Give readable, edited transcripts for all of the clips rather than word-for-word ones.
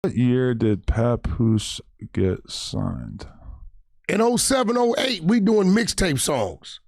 What year did Papoose get signed? In 07, 08, we doing mixtape songs.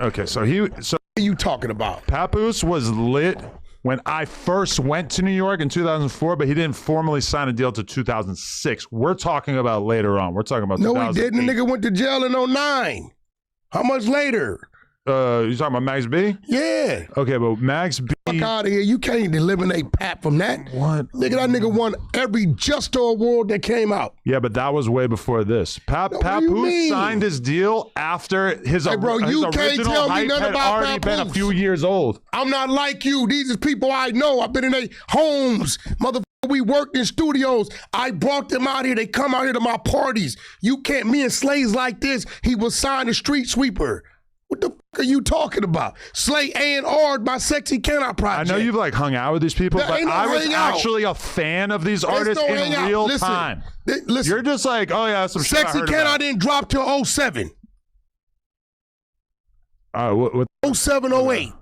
Okay, so what are you talking about? Papoose was lit when I first went to New York in 2004, but he didn't formally sign a deal to 2006. We're talking about later on. We're talking about No, he didn't. The nigga went to jail in 09. How much later? You talking about Max B? Yeah. Okay, but Max B. Fuck out of here. You can't eliminate Pap from that. What? Nigga, that nigga won every Justo Award that came out. Yeah, but that was way before this. Papoose signed his deal after his, bro, his you can't original tell me hype nothing had about already been a Papoose. few years old. I'm not like you. These are people I know. I've been in their homes. Motherfucker, we worked in studios. I brought them out here. They come out here to my parties. You can't, me and Slay's like this. He was signed a street sweeper. What the fuck are you talking about? Slay A&R, my Sexy Can I project. I know you've like hung out with these people, but I was actually a fan of these artists in real time. Listen, you're just like, oh yeah, some shit Sexy Can I didn't drop till 07. What? 07, 08.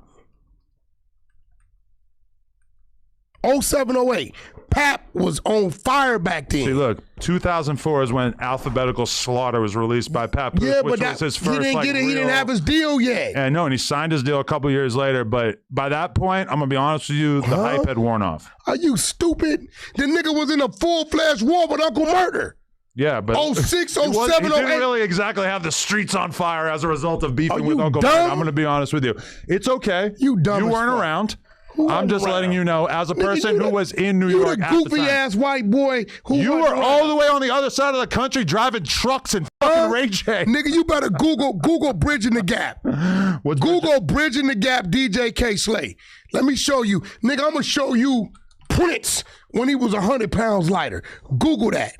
07, 08. Pap was on fire back then. See, look, 2004 is when Alphabetical Slaughter was released by Papoose, yeah, which but was his first, he didn't get it. Real... He didn't have his deal yet. I know, and he signed his deal a couple years later, but by that point, I'm going to be honest with you, the hype had worn off. Are you stupid? The nigga was in a full-fledged war with Uncle Murder. Yeah, but 06, 07, he 08. didn't really exactly have the streets on fire as a result of beefing with Uncle dumb? Murder. I'm going to be honest with you. It's okay. You dumb. You weren't around. I'm just letting you know, as a person who was in New York at the time. You goofy ass white boy. You were all the way on the other side of the country driving trucks and fucking Ray J. Nigga, you better Google Bridging the Gap. Google Bridging the Gap DJ K Slay. Let me show you. Nigga, I'm going to show you Prince when he was 100 pounds lighter. Google that.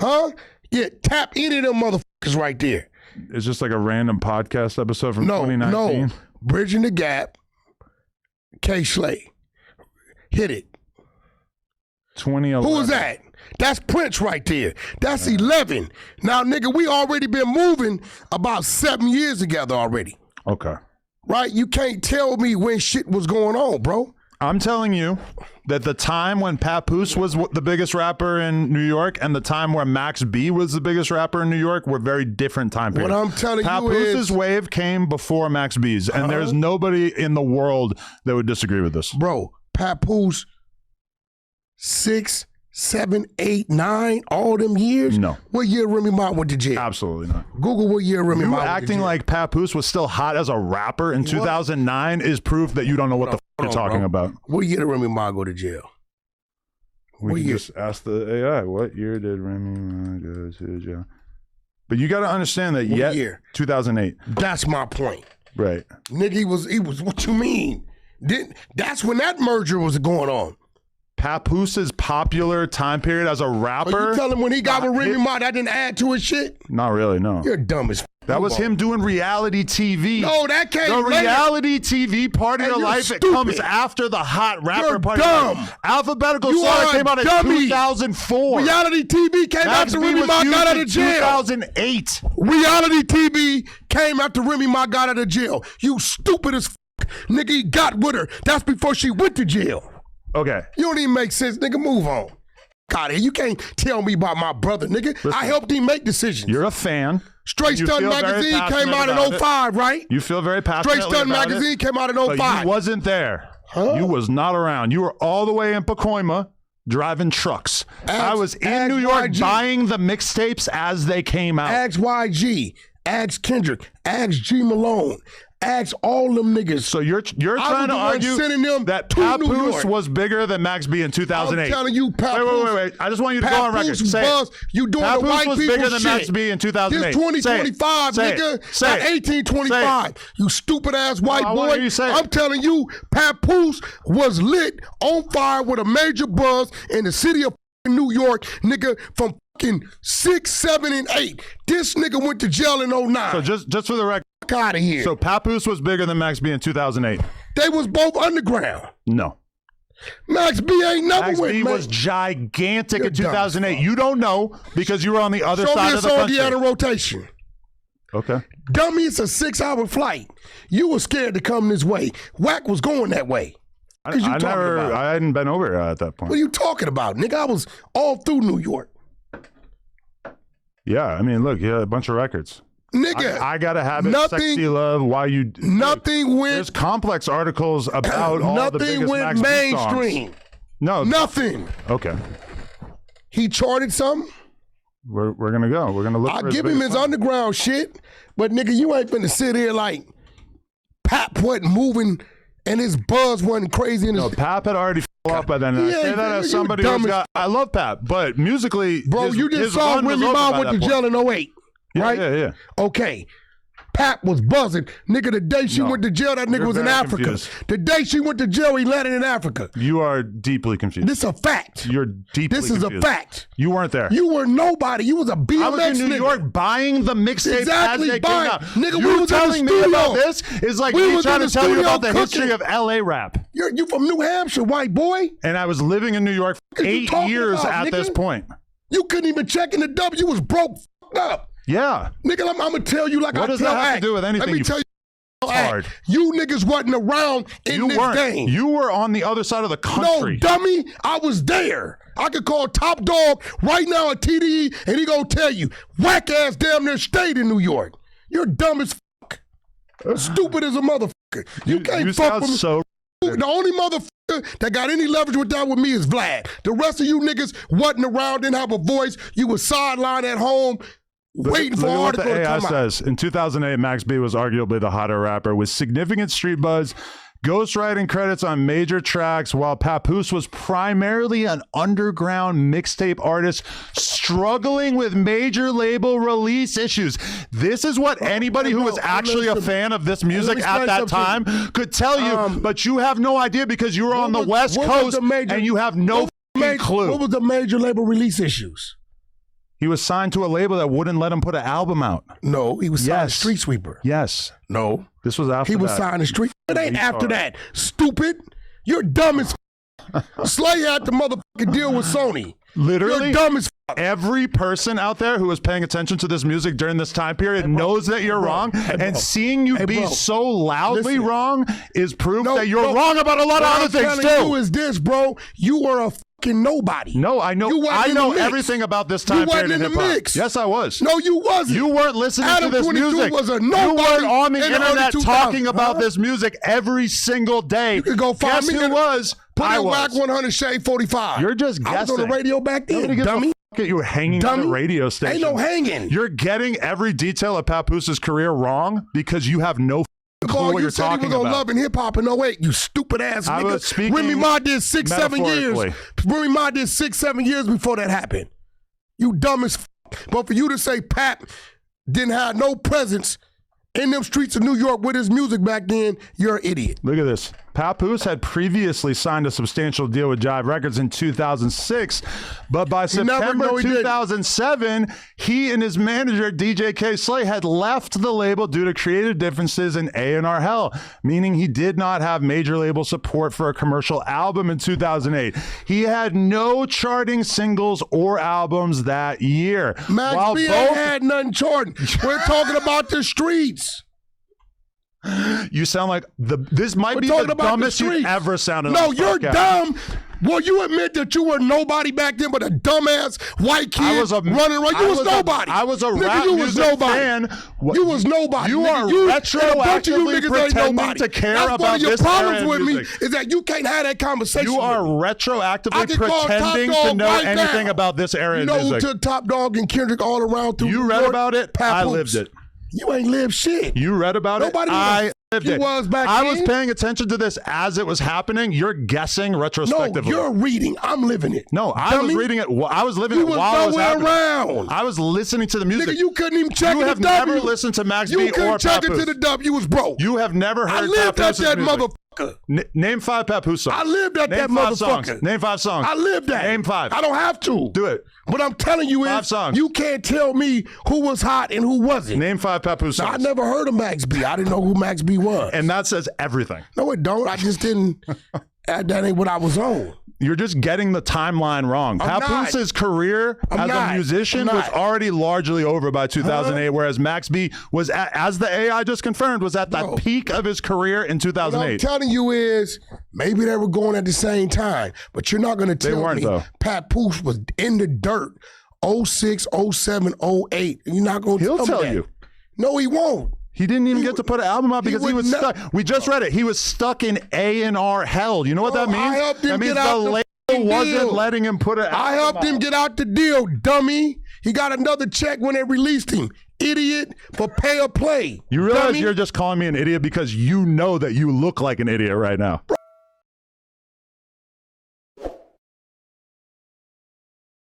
Huh? Yeah, tap any of them motherfuckers right there. It's just like a random podcast episode from 2019? No, Bridging the Gap. K Slay. Hit it. 2011. Who was that? That's Prince right there. That's 11. Now, nigga, we already been moving about 7 years together already. Okay. Right? You can't tell me when shit was going on, bro. I'm telling you that the time when Papoose was the biggest rapper in New York and the time where Max B was the biggest rapper in New York were very different time periods. What I'm telling Papoose's wave came before Max B's, and there's nobody in the world that would disagree with this. Bro, Papoose, 6, 7, 8, 9, all them years? No. What year Remy Ma went to jail? Absolutely not. Google what year Remy Ma went to jail. Acting like Papoose was still hot as a rapper in 2009 is proof that you don't know what the fuck you're talking about. What year did Remy Ma go to jail? We can just ask the AI, what year did Remy Ma go to jail? But you got to understand that year? 2008. That's my point. Right. Nigga, he was, what you mean? That's when that merger was going on. Papoose's popular time period as a rapper. But you tell him when he got with Remy Ma, that didn't add to his shit? Not really, no. You're dumb as f. That was him doing reality TV. No, that came The later. reality TV part of your life, stupid. it comes after the hot rapper You're part dumb. of your life. Alphabetical You Slaughter are came out in dummy. 2004. Reality TV came Max after B Remy was Ma used got out in of jail. 2008. Reality TV came after Remy Ma got out of jail. You stupid as f. Nigga, he got with her. That's before she went to jail. Okay. You don't even make sense, nigga. Move on. God, you can't tell me about my brother, nigga. Listen, I helped him make decisions. You're a fan. Straight Stun Magazine came out in 05, right? You feel very passionate. Straight Stun Magazine came out in 05. But you wasn't there. Huh? You was not around. You were all the way in Pacoima driving trucks. I was in New York buying the mixtapes as they came out. Ask YG. Ask Kendrick. Ask G Malone. Ask all them niggas. So you're trying to argue that Papoose was bigger than Max B in 2008. I'm telling you, Papoose. Wait. I just want you to go on record. Say it. You doing Papoose the white was people bigger than shit. Max B in 2008. This 2025, nigga. Not 1825. You stupid ass white boy. I'm telling you, Papoose was lit on fire with a major buzz in the city of New York, nigga, from fucking 6, 7, and 8. This nigga went to jail in 09. So just for the record. Out of here. So Papoose was bigger than Max B in 2008. They was both underground. No. Max B ain't never Max went. B was gigantic in 2008. You don't know because you were on the other side of the country. Show me a song he had in rotation. Okay. Dummy, it's a 6-hour flight. You were scared to come this way. Wack was going that way. Because you talking about? I hadn't been over at that point. What are you talking about, nigga? I was all through New York. Yeah, I mean, look, a bunch of records. Nigga, I gotta have it. Sexy Love. Why you? Nothing went. There's complex articles about all the biggest went mainstream. No, nothing. Okay. He charted something. We're gonna go. We're gonna look. I'll give him his underground shit, but nigga, you ain't finna sit here like Pap wasn't moving and his buzz wasn't crazy. No, Pap had already fell off by then. And I say that as somebody who's got. I love Pap, but musically, bro, you just saw Remy Ma went to jail in 08. Right? Yeah. Okay. Pap was buzzing. Nigga, the day she went to jail, that nigga was in Africa. Confused. The day she went to jail, he landed in Africa. You are deeply confused. This is a fact. You're deeply confused. This is a fact. You weren't there. You were nobody. You was a BMX nigga. I was in New York buying the mixtape as they came out. Nigga, you we was telling in the me studio. about this is like me trying to tell you about the cooking. history of LA rap. You from New Hampshire, white boy. And I was living in New York for 8 years at this point. You couldn't even check in the W. You was broke, up. Yeah. Nigga, I'm going to tell you like what I does tell that have Act. to do with anything? Let me tell you. Hard. You niggas wasn't around in this game. You were on the other side of the country. No, dummy. I was there. I could call Top Dog right now at TDE and he gonna tell you, whack ass damn near stayed in New York. You're dumb as fuck. Stupid as a motherfucker. You can't fuck with me. So the only motherfucker that got any leverage with that with me is Vlad. The rest of you niggas wasn't around, didn't have a voice. You was sidelined at home. Waiting for an article to come says. In 2008, Max B was arguably the hotter rapper with significant street buzz, ghostwriting credits on major tracks, while Papoose was primarily an underground mixtape artist struggling with major label release issues. This is what anybody who was actually a fan of this music at that time could tell you, but you have no idea because you were on the West Coast and you have no clue. What was the major label release issues? He was signed to a label that wouldn't let him put an album out. No, he was signed to Street Sweeper. Yes. No. This was after that. He was signed to Street. It ain't after that. Stupid. You're dumb as Slay had to motherfucking deal with Sony. Literally. You're dumb as Every person out there who was paying attention to this music during this time period knows that you're wrong. And seeing you be so loudly wrong is proof that you're wrong about a lot of other things too. What I'm telling you is this, bro. You were a fucking nobody. No, I know. I know everything about this time period in hip hop. Yes, I was. No, you wasn't. You weren't listening to this music. Was a you weren't on the internet talking about this music every single day. You could go find me. Who was? Put in Wack 100 Shade 45. You're just guessing. I was on the radio back then, dummy. You were hanging on the radio station. Ain't no hanging. You're getting every detail of Papoose's career wrong because you have no clue what you're talking about. You said he was on Love and Hip Hop in 08, you stupid ass nigga. I was speaking Remy Ma did 6-7 years. Remy Ma did 6-7 years before that happened. You dumb as fuck. But for you to say Pap didn't have no presence in them streets of New York with his music back then, you're an idiot. Look at this. Papoose had previously signed a substantial deal with Jive Records in 2006, but by September 2007, he and his manager, DJ K. Slay, had left the label due to creative differences in A&R hell, meaning he did not have major label support for a commercial album in 2008. He had no charting singles or albums that year. Max B ain't had nothing charting. We're talking about the streets. You sound like this might be the dumbest you've ever sounded. No, you're dumb. Well, you admit that you were nobody back then, but a dumbass white kid running around. You was nobody. I was a rap music fan. You was nobody. You are retroactively pretending to care about this era with me is that you can't have that conversation. You are retroactively pretending to know anything about this era. You know who took Top Dog and Kendrick all around through? You read about it. I lived it. You ain't lived shit. You read about it. I lived it. I was paying attention to this as it was happening. You're guessing retrospectively. No, you're reading. I'm living it. No, I was reading it. I was living it while it was happening. Around. I was listening to the music. Nigga, you couldn't even check it. You have never listened to Max B or Papoose. You couldn't check it to the W. You was broke. You have never heard I lived at that motherfucker. Name 5 Papoose songs. I lived at that motherfucker. Name 5 songs. I lived that. Name 5. I don't have to. Do it. What I'm telling you is 5 songs. You can't tell me who was hot and who wasn't. Name 5 Papoose songs. I never heard of Max B. I didn't know who Max B was. And that says everything. No, it don't. I just didn't. That ain't what I was on. You're just getting the timeline wrong. Papoose's career as a musician was already largely over by 2008, whereas Max B was, as the AI just confirmed, was at the peak of his career in 2008. What I'm telling you is, maybe they were going at the same time, but you're not going to tell me Papoose was in the dirt 06, 07, 08. You're not going to tell me that. He'll tell you. No, he won't. He didn't even get to put an album out because he was stuck. We just read it. He was stuck in A&R hell. You know what that means? I helped him get out the label wasn't letting him put it out. I helped him get out the deal, dummy. He got another check when they released him. Idiot for pay or play. You realize you're just calling me an idiot because you know that you look like an idiot right now.